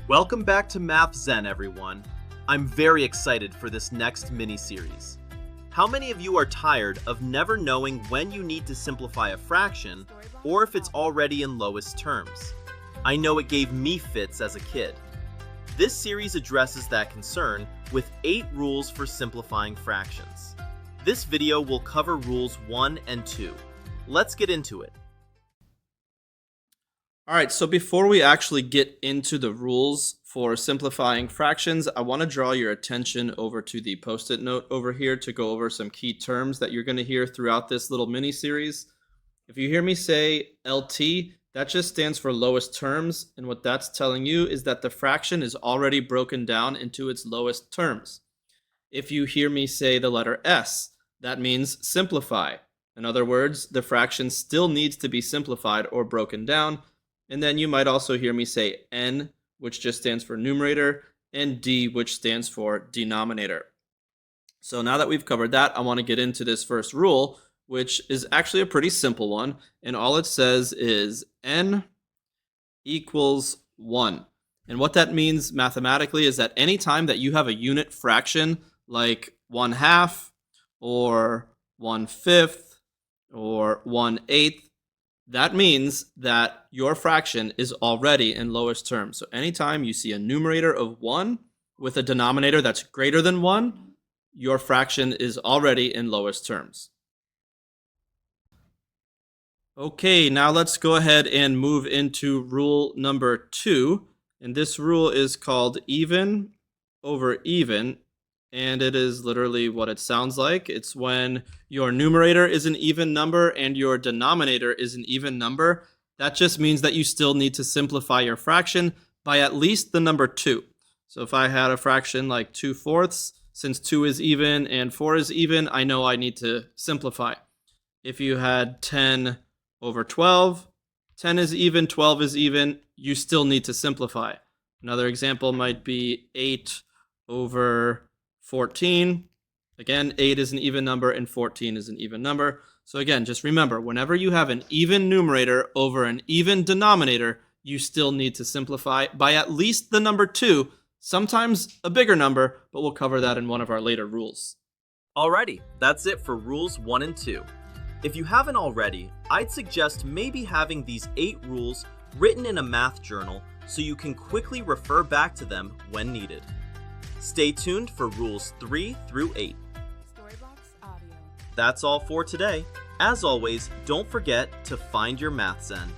Welcome back to Math Zen, everyone. I'm very excited for this next mini-series. How many of you are tired of never knowing when you need to simplify a fraction or if it's already in lowest terms? I know it gave me fits as a kid. This series addresses that concern with 8 rules for simplifying fractions. This video will cover rules 1 and 2. Let's get into it. All right, so before we actually get into the rules for simplifying fractions, I want to draw your attention over to the post-it note over here to go over some key terms that you're going to hear throughout this little mini-series. If you hear me say LT, that just stands for lowest terms, and what that's telling you is that the fraction is already broken down into its lowest terms. If you hear me say the letter S, that means simplify. In other words, the fraction still needs to be simplified or broken down. And then you might also hear me say N, which just stands for numerator, and D, which stands for denominator. So now that we've covered that, I want to get into this first rule, which is actually a pretty simple one. And all it says is N equals 1. And what that means mathematically is that anytime that you have a unit fraction like 1/2 or 1/5 or 1/8, that means that your fraction is already in lowest terms. So anytime you see a numerator of 1 with a denominator that's greater than 1, your fraction is already in lowest terms. Okay, now let's go ahead and move into rule number 2. And this rule is called even over even. And it is literally what it sounds like. It's when your numerator is an even number and your denominator is an even number. That just means that you still need to simplify your fraction by at least the number 2. So if I had a fraction like 2/4, since 2 is even and 4 is even, I know I need to simplify. If you had 10 over 12, 10 is even, 12 is even, you still need to simplify. Another example might be 8 over 14. Again, 8 is an even number and 14 is an even number. So again, just remember, whenever you have an even numerator over an even denominator, you still need to simplify by at least the number 2, sometimes a bigger number, but we'll cover that in one of our later rules. Alrighty, that's it for rules 1 and 2. If you haven't already, I'd suggest maybe having these 8 rules written in a math journal so you can quickly refer back to them when needed. Stay tuned for rules 3 through 8. That's all for today. As always, don't forget to find your Math Zen.